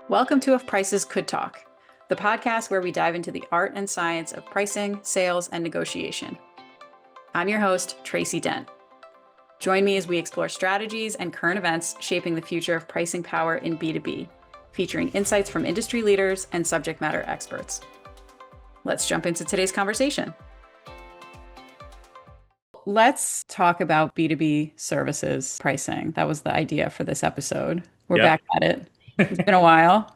Welcome to If Prices Could Talk, the podcast where we dive into the art and science of pricing, sales, and negotiation. I'm your host, Tracy Dent. Join me as we explore strategies and current events shaping the future of pricing power in B2B, featuring insights from industry leaders and subject matter experts. Let's jump into today's conversation. Let's talk about B2B services pricing. That was the idea for this episode. We're back at it. It's been a while.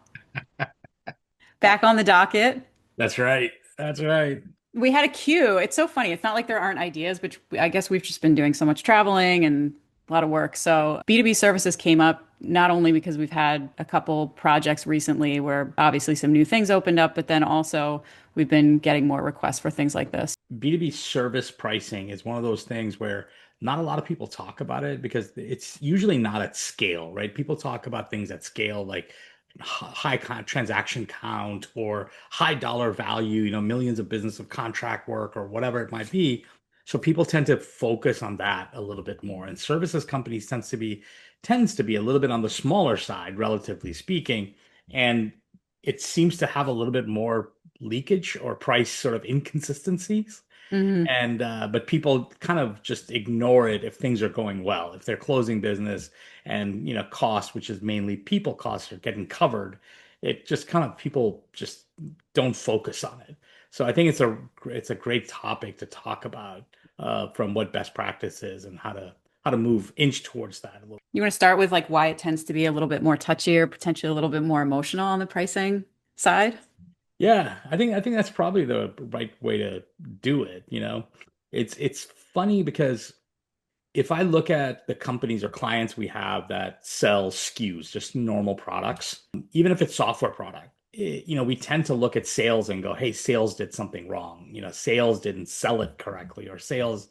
Back on the docket. That's right. That's right. We had a queue. It's so funny. It's not like there aren't ideas, but I guess we've just been doing so much traveling and a lot of work. So B2B services came up not only because we've had a couple projects recently where obviously some new things opened up, but then also we've been getting more requests for things like this. B2B service pricing is one of those things where not a lot of people talk about it because it's usually not at scale, right? People talk about things at scale like transaction count or high dollar value, millions of business of contract work or whatever it might be. So people tend to focus on that a little bit more. And services companies tends to be a little bit on the smaller side, relatively speaking. And it seems to have a little bit more leakage or price sort of inconsistencies. Mm-hmm. And but people kind of just ignore it if things are going well. If they're closing business and cost, which is mainly people costs, are getting covered, it just kind of people just don't focus on it. So I think it's a great topic to talk about from what best practice is and how to move inch towards that a little. You want to start with like why it tends to be a little bit more touchy or potentially a little bit more emotional on the pricing side? Yeah, I think that's probably the right way to do it, It's funny because if I look at the companies or clients we have that sell SKUs, just normal products, even if it's software product, we tend to look at sales and go, hey, sales did something wrong. Sales didn't sell it correctly, or sales,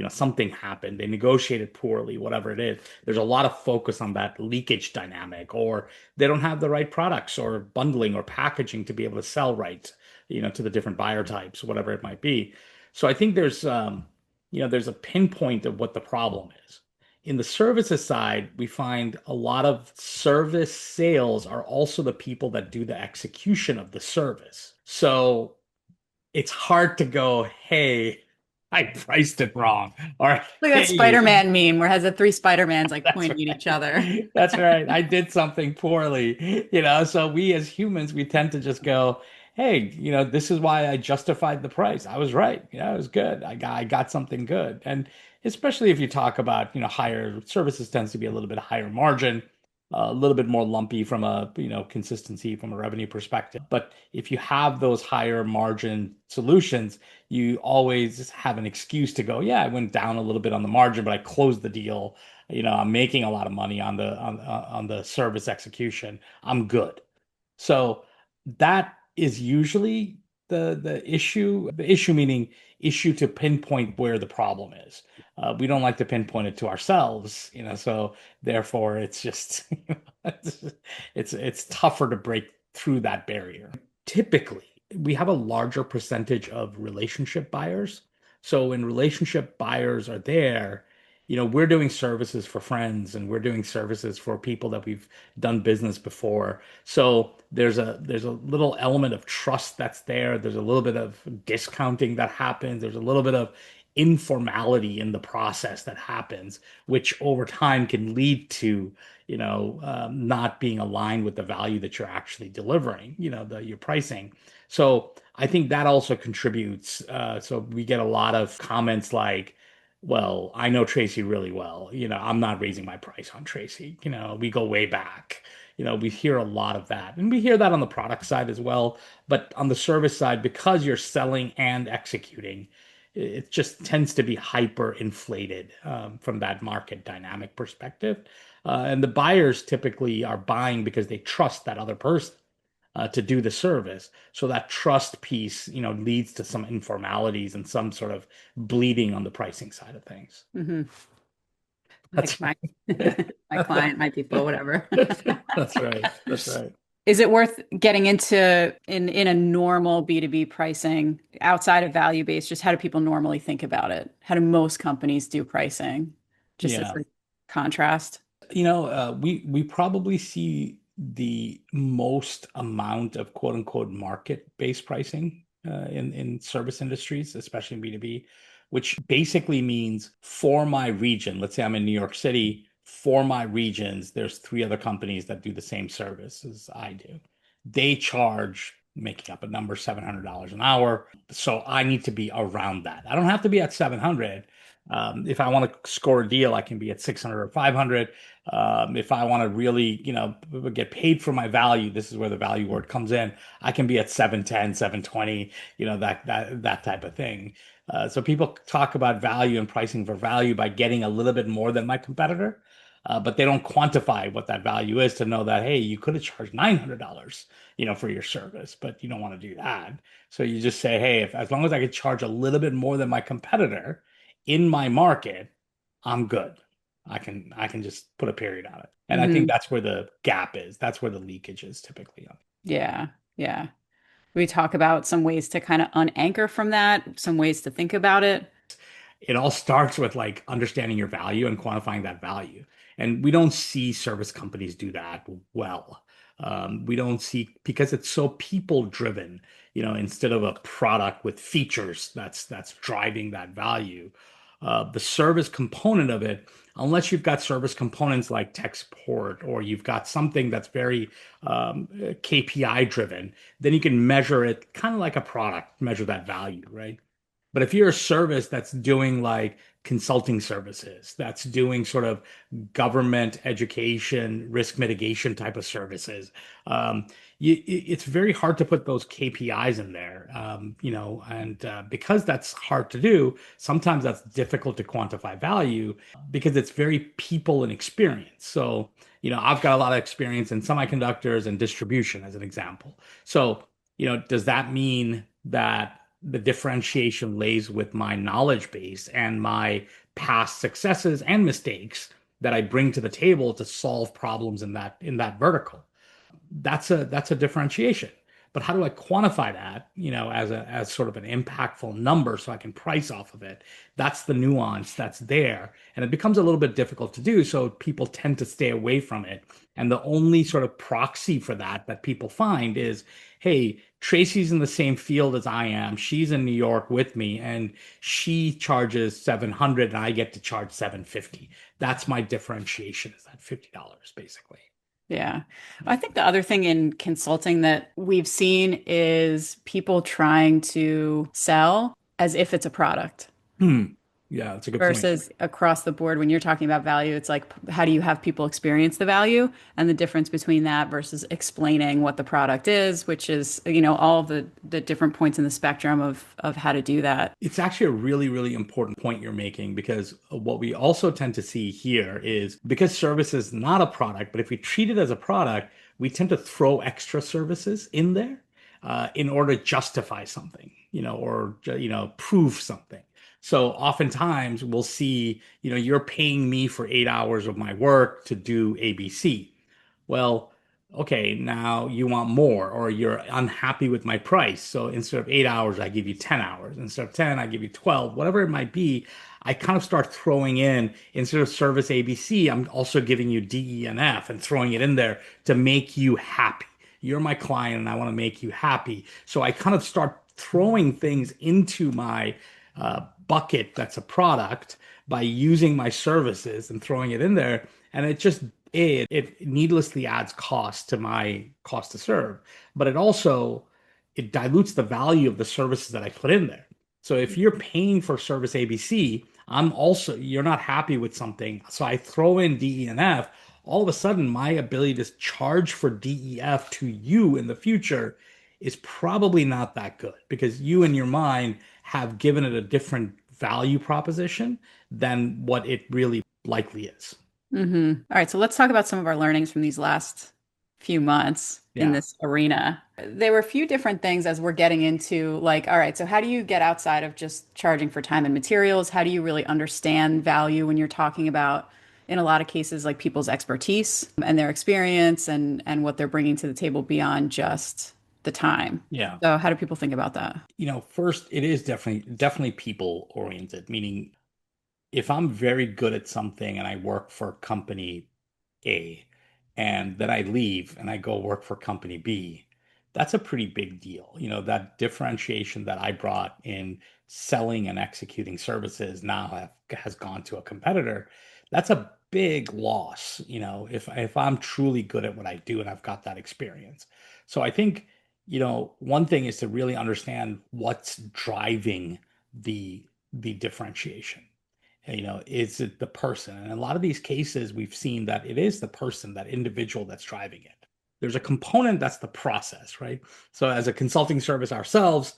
something happened. They negotiated poorly, whatever it is. There's a lot of focus on that leakage dynamic, or they don't have the right products or bundling or packaging to be able to sell right, to the different buyer types, whatever it might be. So I think there's a pinpoint of what the problem is. In the services side, we find a lot of service sales are also the people that do the execution of the service. So it's hard to go, hey, I priced it wrong. Or Like that hey, Spider-Man meme where it has the three Spider-Mans like that's pointing at each other. right. That's right. I did something poorly, So we as humans, we tend to just go, hey, this is why I justified the price. I was right. It was good. I got something good. And especially if you talk about, higher services tends to be a little bit higher margin, a little bit more lumpy from a, consistency from a revenue perspective. But if you have those higher margin solutions, you always have an excuse to go, yeah, I went down a little bit on the margin, but I closed the deal. I'm making a lot of money on the service execution. I'm good. So that is usually the issue. The issue meaning issue to pinpoint where the problem is. We don't like to pinpoint it to ourselves, so therefore it's just it's tougher to break through that barrier. Typically, we have a larger percentage of relationship buyers. So when relationship buyers are there, we're doing services for friends and we're doing services for people that we've done business before. So there's a little element of trust that's there. There's a little bit of discounting that happens. There's a little bit of informality in the process that happens, which over time can lead to, not being aligned with the value that you're actually delivering, your pricing. So I think that also contributes. So we get a lot of comments like, well, I know Tracy really well. I'm not raising my price on Tracy. We go way back. We hear a lot of that. And we hear that on the product side as well. But on the service side, because you're selling and executing, it just tends to be hyper inflated from that market dynamic perspective. And the buyers typically are buying because they trust that other person to do the service. So that trust piece, leads to some informalities and some sort of bleeding on the pricing side of things. Mm-hmm. Like That's my my client, my people, whatever. that's right. That's right. Is it worth getting into in a normal B2B pricing outside of value based? Just how do people normally think about it? How do most companies do pricing? Just as Yeah. a contrast. We probably see the most amount of quote unquote market-based pricing in service industries, especially in B2B, which basically means for my region, let's say I'm in New York City, for my regions, there's three other companies that do the same service as I do. They charge, making up a number, $700 an hour. So I need to be around that. I don't have to be at 700. If I want to score a deal, I can be at 600 or 500. If I want to really, get paid for my value, this is where the value word comes in. I can be at 710, 720, that type of thing. So people talk about value and pricing for value by getting a little bit more than my competitor, but they don't quantify what that value is to know that, hey, you could have charged $900, for your service, but you don't want to do that. So you just say, hey, if as long as I could charge a little bit more than my competitor in my market, I'm good. I can just put a period on it. And I think Hmm. that's where the gap is. That's where the leakage is typically. Yeah. Yeah. We talk about some ways to kind of unanchor from that, some ways to think about it. It all starts with like understanding your value and quantifying that value. And we don't see service companies do that well. We don't see because it's so people driven, instead of a product with features that's driving that value. The service component of it, unless you've got service components like tech support or you've got something that's very KPI driven, then you can measure it kind of like a product, measure that value, right? But if you're a service that's doing like consulting services, that's doing sort of government education, risk mitigation type of services, it's very hard to put those KPIs in there, and because that's hard to do, sometimes that's difficult to quantify value because it's very people and experience. So, I've got a lot of experience in semiconductors and distribution as an example. So, does that mean that the differentiation lays with my knowledge base and my past successes and mistakes that I bring to the table to solve problems in that vertical? That's a differentiation. But how do I quantify that, as sort of an impactful number so I can price off of it? That's the nuance that's there. And it becomes a little bit difficult to do, so people tend to stay away from it. And the only sort of proxy for that people find is, hey, Tracy's in the same field as I am. She's in New York with me, and she charges 700 and I get to charge 750. That's my differentiation, is that $50 basically. Yeah. I think the other thing in consulting that we've seen is people trying to sell as if it's a product. Hmm. Yeah, that's a good point. Versus across the board, when you're talking about value, it's like, how do you have people experience the value and the difference between that versus explaining what the product is, which is, all of the different points in the spectrum of how to do that. It's actually a really, really important point you're making because what we also tend to see here is because service is not a product, but if we treat it as a product, we tend to throw extra services in there in order to justify something, or prove something. So oftentimes we'll see, you're paying me for 8 hours of my work to do ABC. Well, okay, now you want more, or you're unhappy with my price. So instead of 8 hours, I give you 10 hours. Instead of 10, I give you 12, whatever it might be. I kind of start throwing in, instead of service ABC, I'm also giving you D, E, and F and throwing it in there to make you happy. You're my client and I want to make you happy. So I kind of start throwing things into my bucket that's a product by using my services and throwing it in there. And it needlessly adds cost to my cost to serve, but it dilutes the value of the services that I put in there. So if you're paying for service ABC, you're not happy with something. So I throw in D, E, and F. All of a sudden, my ability to charge for DEF to you in the future is probably not that good because you in your mind have given it a different value proposition than what it really likely is. All right, so let's talk about some of our learnings from these last few months in Yeah. this arena. There were a few different things as we're getting into, like, all right, so how do you get outside of just charging for time and materials? How do you really understand value when you're talking about, in a lot of cases, like people's expertise and their experience and what they're bringing to the table beyond just the time? Yeah. So how do people think about that? First, it is definitely people oriented, meaning if I'm very good at something and I work for company A, and then I leave and I go work for company B, that's a pretty big deal. That differentiation that I brought in selling and executing services now has gone to a competitor. That's a big loss, if I'm truly good at what I do and I've got that experience. So I think, one thing is to really understand what's driving the differentiation. Is it the person? And in a lot of these cases, we've seen that it is the person, that individual that's driving it. There's a component that's the process, right? So as a consulting service ourselves,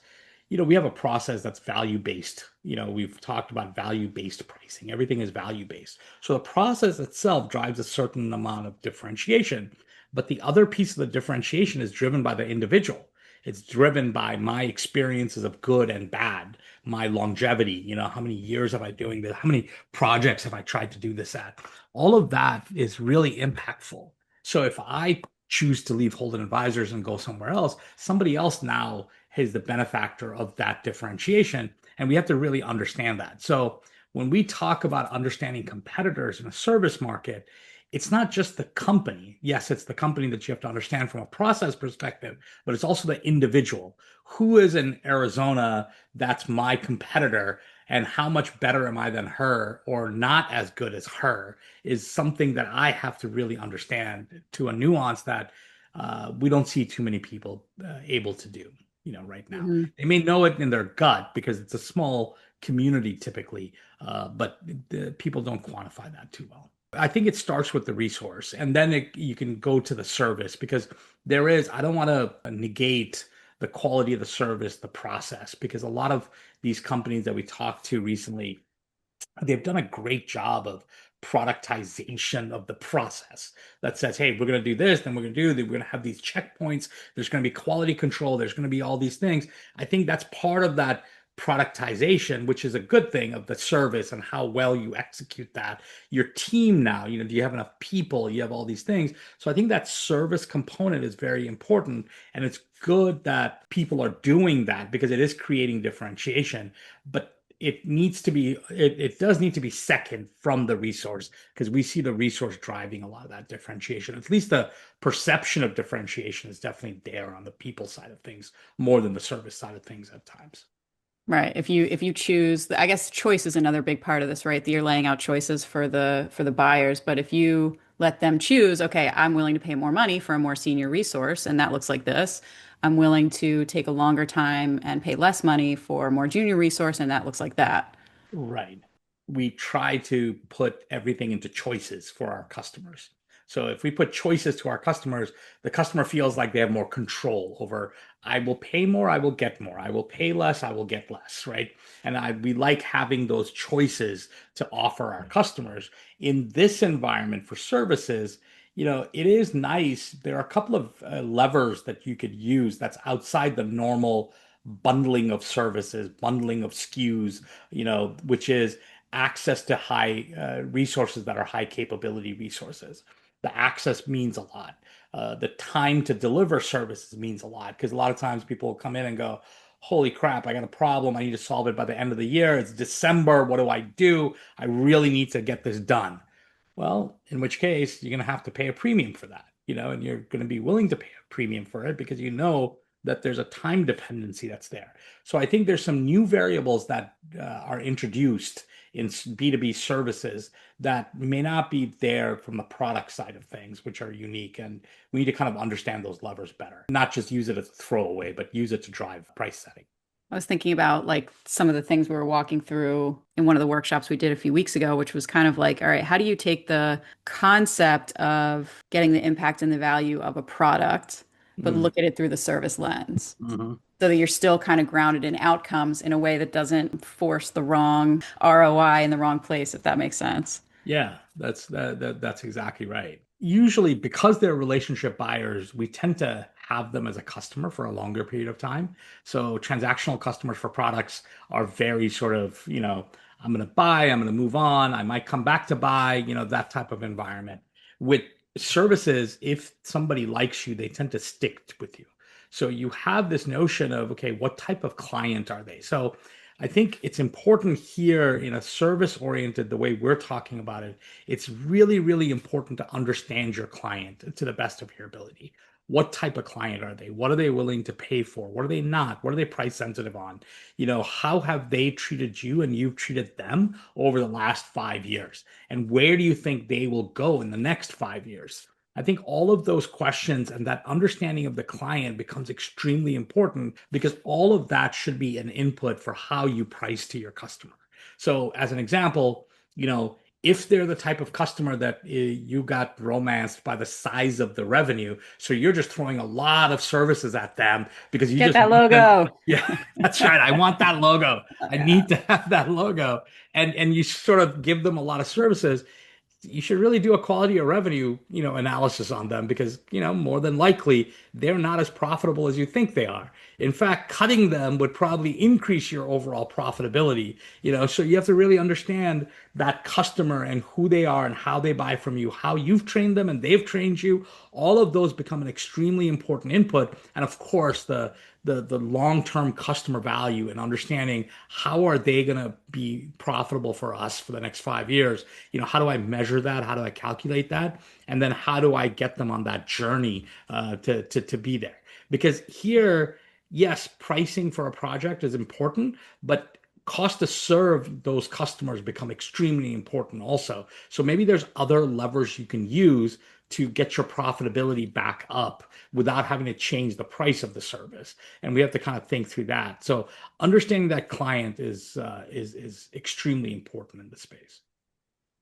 we have a process that's value based. We've talked about value based pricing. Everything is value based. So the process itself drives a certain amount of differentiation, but the other piece of the differentiation is driven by the individual. It's driven by my experiences of good and bad, my longevity, how many years have I doing this? How many projects have I tried to do this at? All of that is really impactful. So if I choose to leave Holden Advisors and go somewhere else, somebody else now is the benefactor of that differentiation. And we have to really understand that. So when we talk about understanding competitors in a service market, it's not just the company. Yes, it's the company that you have to understand from a process perspective, but it's also the individual. Who is in Arizona that's my competitor, and how much better am I than her or not as good as her is something that I have to really understand to a nuance that we don't see too many people able to do, right now. Mhm. They may know it in their gut because it's a small community typically, but people don't quantify that too well. I think it starts with the resource, and then you can go to the service because I don't want to negate the quality of the service, the process, because a lot of these companies that we talked to recently, they've done a great job of productization of the process that says, hey, we're going to do this, then we're going to have these checkpoints. There's going to be quality control. There's going to be all these things. I think that's part of that productization, which is a good thing of the service and how well you execute that. Your team now, do you have enough people? You have all these things. So I think that service component is very important. And it's good that people are doing that because it is creating differentiation. But it does need to be second from the resource because we see the resource driving a lot of that differentiation. At least the perception of differentiation is definitely there on the people side of things more than the service side of things at times. Right. If you choose, I guess choice is another big part of this, right? That you're laying out choices for the buyers. But if you let them choose, okay, I'm willing to pay more money for a more senior resource, and that looks like this. I'm willing to take a longer time and pay less money for a more junior resource, and that looks like that. Right. We try to put everything into choices for our customers. So if we put choices to our customers, the customer feels like they have more control over, I will pay more, I will get more. I will pay less, I will get less, right? And we like having those choices to offer our customers. In this environment for services, it is nice. There are a couple of levers that you could use that's outside the normal bundling of services, bundling of SKUs, which is access to high resources that are high capability resources. The access means a lot. The time to deliver services means a lot because a lot of times people will come in and go, holy crap, I got a problem. I need to solve it by the end of the year. It's December. What do I do? I really need to get this done. Well, in which case, you're going to have to pay a premium for that, and you're going to be willing to pay a premium for it because that there's a time dependency that's there. So I think there's some new variables that are introduced in B2B services that may not be there from the product side of things, which are unique. And we need to kind of understand those levers better, not just use it as a throwaway, but use it to drive price setting. I was thinking about like some of the things we were walking through in one of the workshops we did a few weeks ago, which was kind of like, all right, how do you take the concept of getting the impact and the value of a product, but Mm. look at it through the service lens? Mhm. So that you're still kind of grounded in outcomes in a way that doesn't force the wrong ROI in the wrong place, if that makes sense. Yeah, that's exactly right. Usually, because they're relationship buyers, we tend to have them as a customer for a longer period of time. So transactional customers for products are very sort of, I'm going to buy, I'm going to move on, I might come back to buy, that type of environment. With services, if somebody likes you, they tend to stick with you. So you have this notion of, okay, what type of client are they? So I think it's important here in a service oriented, the way we're talking about it, it's really, really important to understand your client to the best of your ability. What type of client are they? What are they willing to pay for? What are they not? What are they price sensitive on? How have they treated you and you've treated them over the last 5 years? And where do you think they will go in the next 5 years? I think all of those questions and that understanding of the client becomes extremely important because all of that should be an input for how you price to your customer. So, as an example, if they're the type of customer that you got romanced by the size of the revenue, so you're just throwing a lot of services at them because you Get just that want them. logo. Yeah, that's right. I want that logo. I need to have that logo. And you sort of give them a lot of services. You should really do a quality of revenue, analysis on them because, more than likely they're not as profitable as you think they are. In fact, cutting them would probably increase your overall profitability, so you have to really understand that customer and who they are and how they buy from you, how you've trained them and they've trained you. All of those become an extremely important input. And of course, the long-term customer value and understanding how are they going to be profitable for us for the next 5 years. How do I measure that? How do I calculate that? And then how do I get them on that journey to be there? Because here, yes, pricing for a project is important, but cost to serve those customers become extremely important also. So maybe there's other levers you can use to get your profitability back up without having to change the price of the service. And we have to kind of think through that. So understanding that client is extremely important in this space.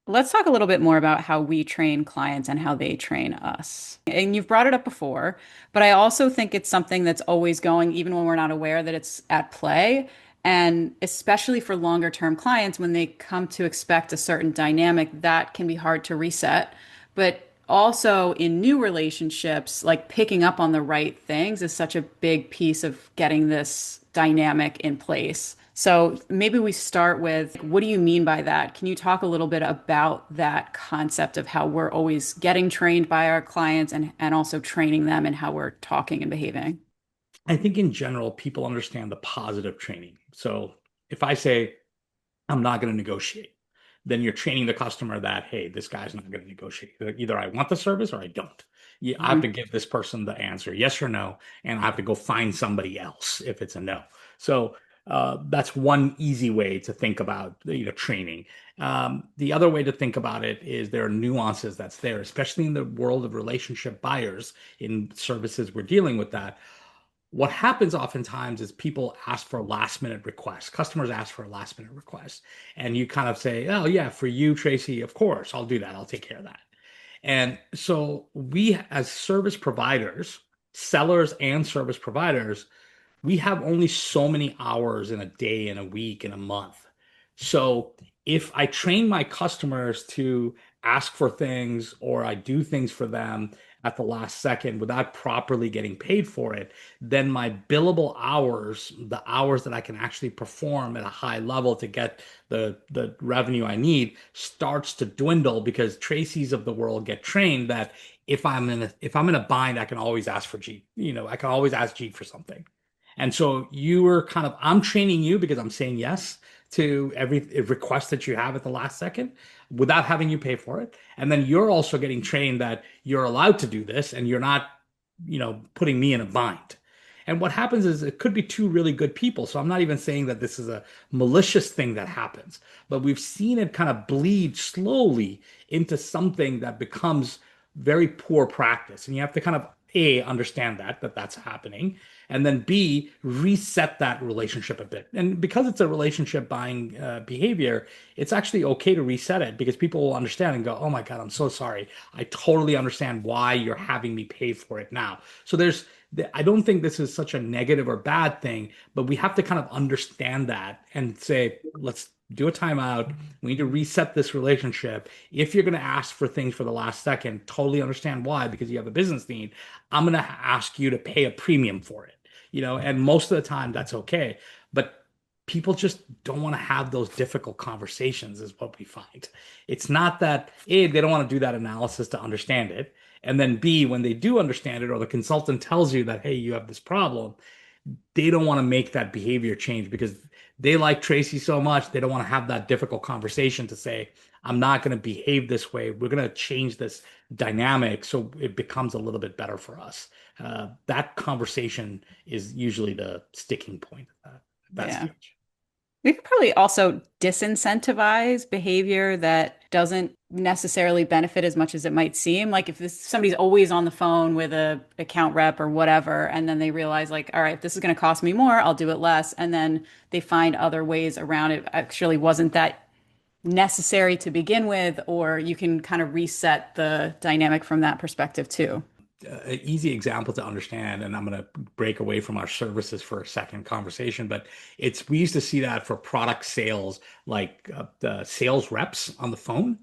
Let's talk a little bit more about how we train clients and how they train us. And you've brought it up before, but I also think it's something that's always going, even when we're not aware that it's at play. And especially for longer term clients, when they come to expect a certain dynamic, that can be hard to reset. But also in new relationships, like picking up on the right things is such a big piece of getting this dynamic in place. So maybe we start with what do you mean by that? Can you talk a little bit about that concept of how we're always getting trained by our clients and also training them and how we're talking and behaving? I think in general, people understand the positive training. So if I say, I'm not going to negotiate, then you're training the customer that, hey, this guy's not going to negotiate. Either I want the service or I don't. Yeah, I have to Mhm. give this person the answer, yes or no, and I have to go find somebody else if it's a no. So that's one easy way to think about training. The other way to think about it is there are nuances that's there, especially in the world of relationship buyers in services we're dealing with that. What happens oftentimes is people ask for last minute requests. Customers ask for a last minute request. And you kind of say, oh, yeah, for you, Tracy, of course, I'll do that. I'll take care of that. And so we, as service providers, sellers and service providers, we have only so many hours in a day, in a week, in a month. So if I train my customers to ask for things or I do things for them at the last second without properly getting paid for it, then my billable hours, the hours that I can actually perform at a high level to get the revenue I need, starts to dwindle because Tracy's of the world get trained that if I'm in a bind, I can always ask for Jeet. I can always ask Jeet for something. And so you were kind of, I'm training you because I'm saying yes to every request that you have at the last second without having you pay for it. And then you're also getting trained that you're allowed to do this and you're not, putting me in a bind. And what happens is it could be two really good people. So I'm not even saying that this is a malicious thing that happens, but we've seen it kind of bleed slowly into something that becomes very poor practice. And you have to kind of A, understand that that's happening, and then B, reset that relationship a bit. And because it's a relationship buying behavior, it's actually okay to reset it because people will understand and go, oh my God, I'm so sorry. I totally understand why you're having me pay for it now. So I don't think this is such a negative or bad thing, but we have to kind of understand that and say, let's do a timeout. We need to reset this relationship. If you're going to ask for things for the last second, totally understand why, because you have a business need. I'm going to ask you to pay a premium for it, and most of the time that's okay. But people just don't want to have those difficult conversations, is what we find. It's not that A, they don't want to do that analysis to understand it. And then B, when they do understand it, or the consultant tells you that, hey, you have this problem, they don't want to make that behavior change because they like Tracy so much. They don't want to have that difficult conversation to say, I'm not going to behave this way. We're going to change this dynamic so it becomes a little bit better for us. That conversation is usually the sticking point at that Yeah. stage. We could probably also disincentivize behavior that doesn't necessarily benefit as much as it might seem. Like if somebody's always on the phone with a account rep or whatever, and then they realize like, all right, if this is going to cost me more, I'll do it less. And then they find other ways around it. Actually, wasn't that necessary to begin with, or you can kind of reset the dynamic from that perspective too. An easy example to understand, and I'm going to break away from our services for a second conversation, but it's we used to see that for product sales, like the sales reps on the phone.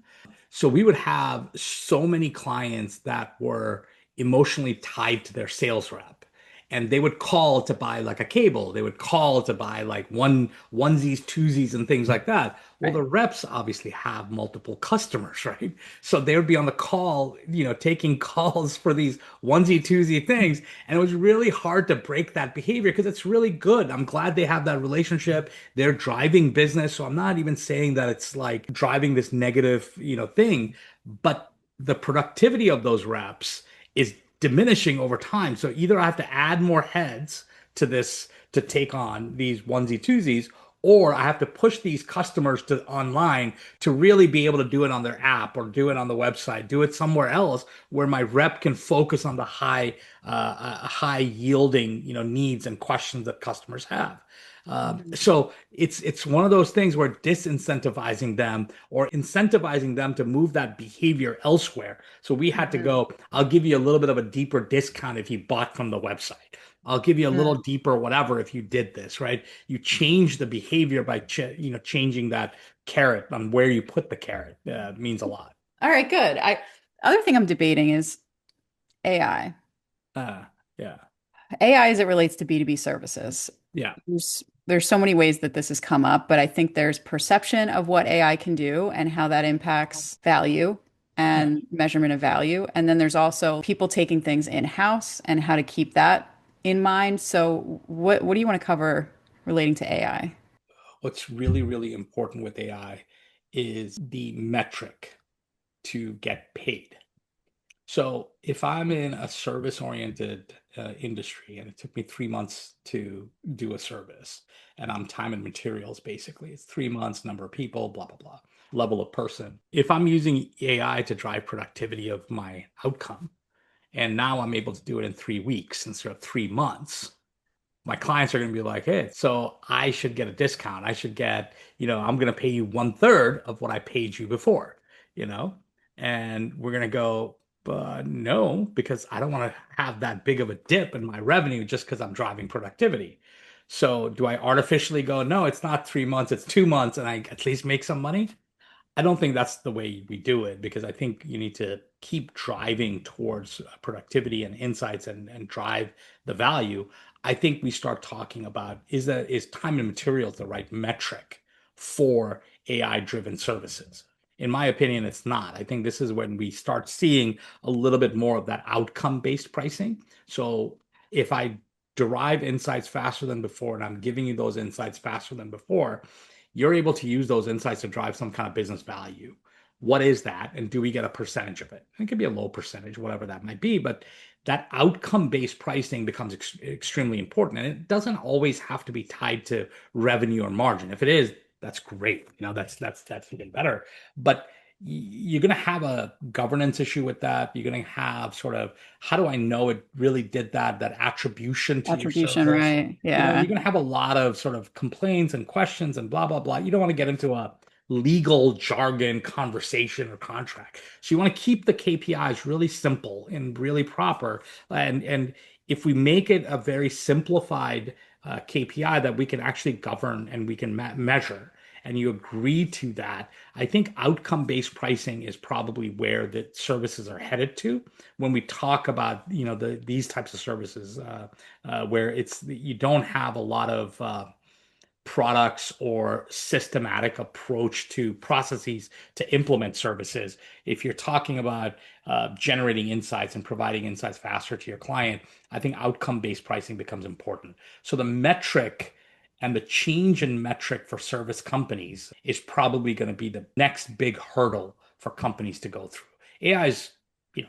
So we would have so many clients that were emotionally tied to their sales rep. And they would call to buy like a cable. They would call to buy like onesies, twosies, and things like that. Well, Right. the reps obviously have multiple customers, right? So they would be on the call, taking calls for these onesie, twosie things. And it was really hard to break that behavior because it's really good. I'm glad they have that relationship. They're driving business. So I'm not even saying that it's like driving this negative, thing, but the productivity of those reps is diminishing over time. So either I have to add more heads to this to take on these onesie twosies, or I have to push these customers to online to really be able to do it on their app or do it on the website, do it somewhere else where my rep can focus on the high yielding, needs and questions that customers have. Mhm. So it's one of those things where disincentivizing them or incentivizing them to move that behavior elsewhere. So we had to Mhm. go, I'll give you a little bit of a deeper discount if you bought from the website. I'll give you a little deeper whatever if you did this, right? You change the behavior by changing that carrot on where you put the carrot means a lot. All right, good. Other thing I'm debating is AI. Uh, yeah, AI as it relates to B2B services. yeah, There's so many ways that this has come up, but I think there's perception of what AI can do and how that impacts value yeah. and measurement of value. And then there's also people taking things in-house and how to keep that in mind. So what do you want to cover relating to AI? What's really, really important with AI is the metric to get paid. So if I'm in a service-oriented industry and it took me 3 months to do a service and I'm time and materials, basically, it's 3 months, number of people, blah, blah, blah, level of person. If I'm using AI to drive productivity of my outcome, and now I'm able to do it in 3 weeks instead of 3 months, my clients are going to be like, hey, so I should get a discount. I should get, I'm going to pay you one third of what I paid you before, you know? And we're going to go, no, because I don't want to have that big of a dip in my revenue just because I'm driving productivity. So do I artificially go, no, it's not 3 months, it's 2 months, and I at least make some money? I don't think that's the way we do it because I think you need to keep driving towards productivity and insights and drive the value. I think we start talking about is time and materials the right metric for AI driven services? In my opinion, it's not. I think this is when we start seeing a little bit more of that outcome based pricing. So if I derive insights faster than before and I'm giving you those insights faster than before, you're able to use those insights to drive some kind of business value. What is that? And do we get a percentage of it? It could be a low percentage, whatever that might be, but that outcome based pricing becomes extremely important. And it doesn't always have to be tied to revenue or margin. If it is, that's great. That's even better. But you're going to have a governance issue with that. You're going to have sort of how do I know it really did that attribution to your Attribution, service? right? You're Yeah. going to have a lot of sort of complaints and questions and blah, blah, blah. You don't want to get into a legal jargon conversation or contract. So you want to keep the KPIs really simple and really proper. And if we make it a very simplified KPI that we can actually govern and we can measure, and you agree to that, I think outcome-based pricing is probably where the services are headed to when we talk about these types of services where it's you don't have a lot of products or systematic approach to processes to implement services. If you're talking about generating insights and providing insights faster to your client, I think outcome-based pricing becomes important. So the metric and the change in metric for service companies is probably going to be the next big hurdle for companies to go through. AI is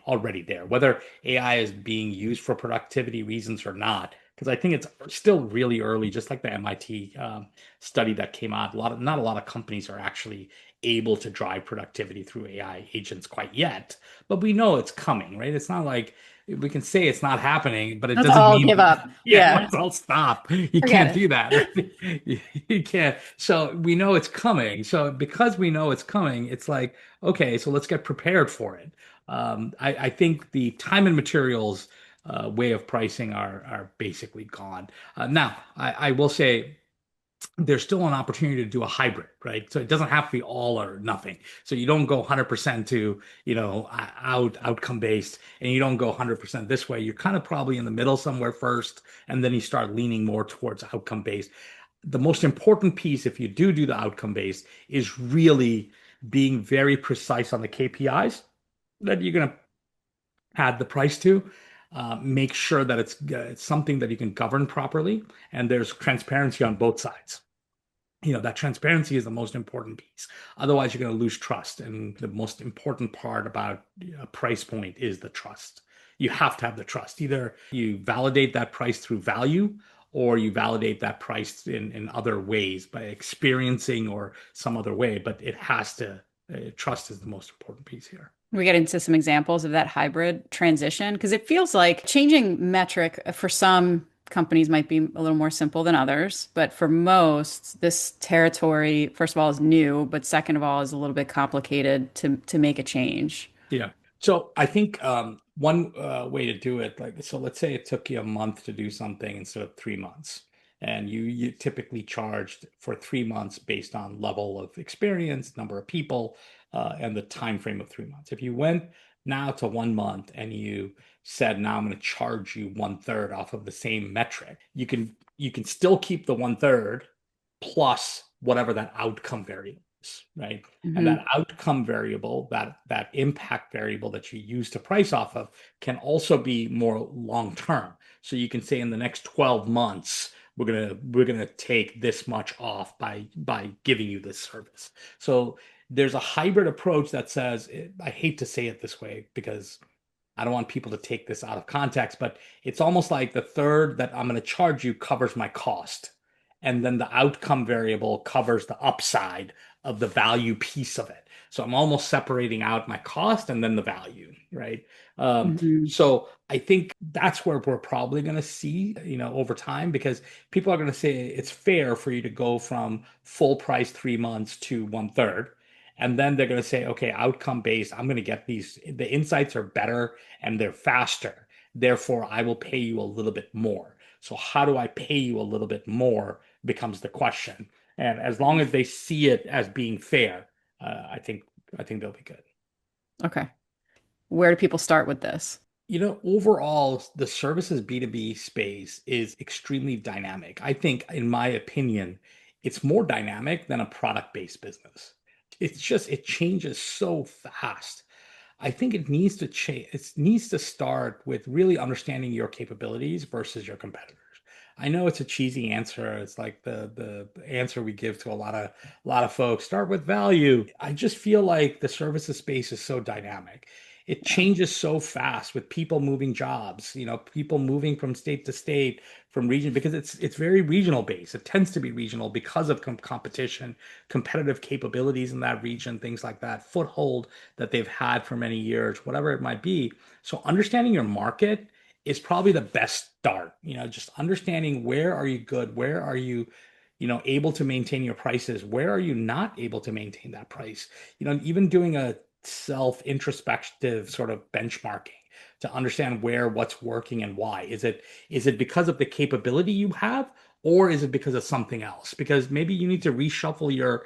already there, whether AI is being used for productivity reasons or not, because I think it's still really early, just like the MIT study that came out. Not a lot of companies are actually able to drive productivity through AI agents quite yet, but we know it's coming, right? It's not like we can say it's not happening, but it Let's doesn't all give mean, up. yeah, Yeah. let's all stop. You Forget can't it. do that, right? You can't. So we know it's coming. So because we know it's coming, it's like, okay, so let's get prepared for it. I think the time and materials way of pricing are basically gone. Now, I will say there's still an opportunity to do a hybrid, right? So it doesn't have to be all or nothing. So you don't go 100% to, outcome based, and you don't go 100% this way. You're kind of probably in the middle somewhere first, and then you start leaning more towards outcome based. The most important piece, if you do the outcome based, is really being very precise on the KPIs that you're going to add the price to. Make sure that it's something that you can govern properly, and there's transparency on both sides. That transparency is the most important piece. Otherwise, you're going to lose trust, and the most important part about a price point is the trust. You have to have the trust. Either you validate that price through value, or you validate that price in other ways by experiencing or some other way, but it has to trust is the most important piece here. We get into some examples of that hybrid transition because it feels like changing metric for some companies might be a little more simple than others, but for most, this territory, first of all, is new, but second of all, is a little bit complicated to make a change. Yeah. So I think one way to do it, like, so let's say it took you a month to do something instead of 3 months, and you typically charged for 3 months based on level of experience, number of people, and the time frame of 3 months. If you went now to 1 month and you said, now I'm going to charge you one third off of the same metric, you can still keep the one third plus whatever that outcome variable is, right? And Hmm. that outcome variable, that impact variable that you use to price off of, can also be more long term. So you can say in the next 12 months, we're gonna take this much off by giving you this service. So there's a hybrid approach that says, I hate to say it this way because I don't want people to take this out of context, but it's almost like the third that I'm going to charge you covers my cost. And then the outcome variable covers the upside of the value piece of it. So I'm almost separating out my cost and then the value, right? Um, Hmm. so I think that's where we're probably going to see, over time, because people are going to say it's fair for you to go from full price 3 months to one third. And then they're going to say, okay, outcome based, I'm going to get the insights are better and they're faster. Therefore, I will pay you a little bit more. So, how do I pay you a little bit more becomes the question. And as long as they see it as being fair, I think they'll be good. Okay. Where do people start with this? Overall, the services B2B space is extremely dynamic. I think, in my opinion, it's more dynamic than a product-based business. It changes so fast. I think it needs to change. It needs to start with really understanding your capabilities versus your competitors. I know it's a cheesy answer. It's like the answer we give to a lot of folks. Start with value. I just feel like the services space is so dynamic. It Yeah. changes so fast with people moving jobs, people moving from state to state, from region, because it's very regional based. It tends to be regional because of competition, competitive capabilities in that region, things like that, foothold that they've had for many years, whatever it might be. So understanding your market is probably the best start. Just understanding where are you good, where are you, able to maintain your prices, where are you not able to maintain that price. Even doing a self introspective sort of benchmarking to understand what's working and why. Is it because of the capability you have, or is it because of something else? Because maybe you need to reshuffle your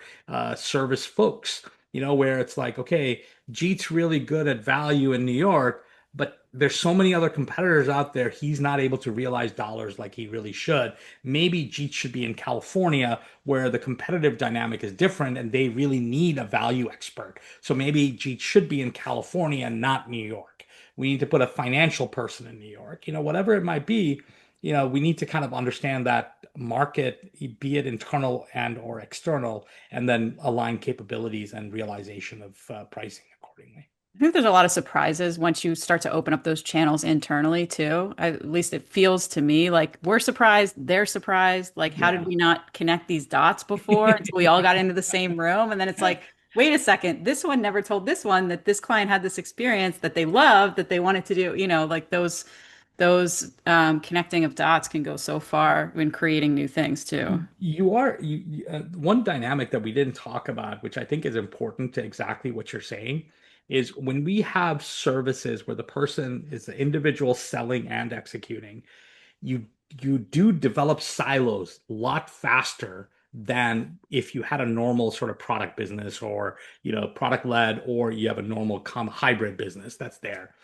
service folks, where it's like, okay, Jeet's really good at value in New York, but there's so many other competitors out there. He's not able to realize dollars like he really should. Maybe Jeet should be in California where the competitive dynamic is different and they really need a value expert. So maybe Jeet should be in California and not New York. We need to put a financial person in New York, whatever it might be. We need to kind of understand that market, be it internal and or external, and then align capabilities and realization of pricing accordingly. I think there's a lot of surprises once you start to open up those channels internally too. At least it feels to me like we're surprised, they're surprised. Like, how did Yeah. we not connect these dots before until we all got into the same room? And then it's like, wait a second, this one never told this one that this client had this experience that they loved, that they wanted to do. Like those connecting of dots can go so far when creating new things too. One dynamic that we didn't talk about, which I think is important to exactly what you're saying, is when we have services where the person is the individual selling and executing, you you do develop silos a lot faster than if you had a normal sort of product business or product led, or you have a normal hybrid business that's there.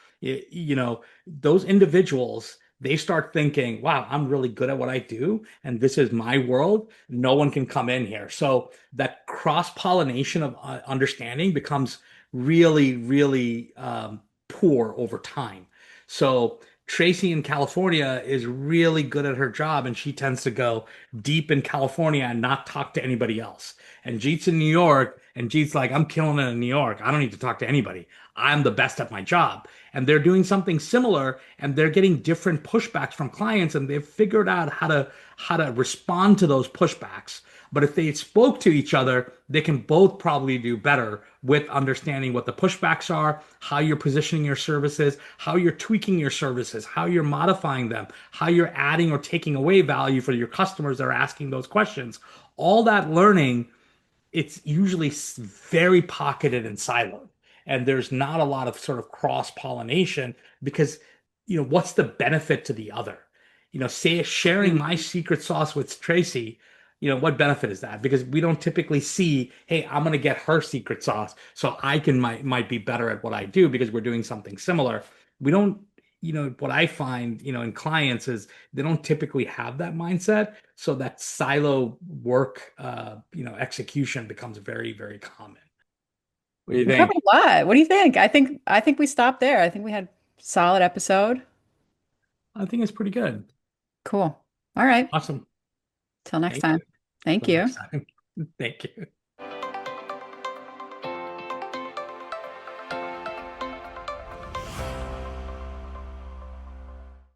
Those individuals, they start thinking, wow, I'm really good at what I do and this is my world, no one can come in here. So that cross pollination of understanding becomes really, really poor over time. So Tracy in California is really good at her job and she tends to go deep in California and not talk to anybody else. And Jeet's in New York and Jeet's like, I'm killing it in New York. I don't need to talk to anybody. I'm the best at my job. And they're doing something similar and they're getting different pushbacks from clients and they've figured out how to respond to those pushbacks. But if they spoke to each other, they can both probably do better with understanding what the pushbacks are, how you're positioning your services, how you're tweaking your services, how you're modifying them, how you're adding or taking away value for your customers that are asking those questions. All that learning, it's usually very pocketed and siloed. And there's not a lot of sort of cross pollination because, what's the benefit to the other? Say sharing my secret sauce with Tracy, what benefit is that? Because we don't typically see, hey, I'm going to get her secret sauce so I can might be better at what I do because we're doing something similar. We don't, what I find, in clients is they don't typically have that mindset. So that silo work, execution becomes very, very common. What do you We covered think? a lot. What do you think? I think we stopped there. I think we had solid episode. I think it's pretty good. Cool. All right. Awesome. Till next Thank you. time. Thank Till next you. time. Thank you.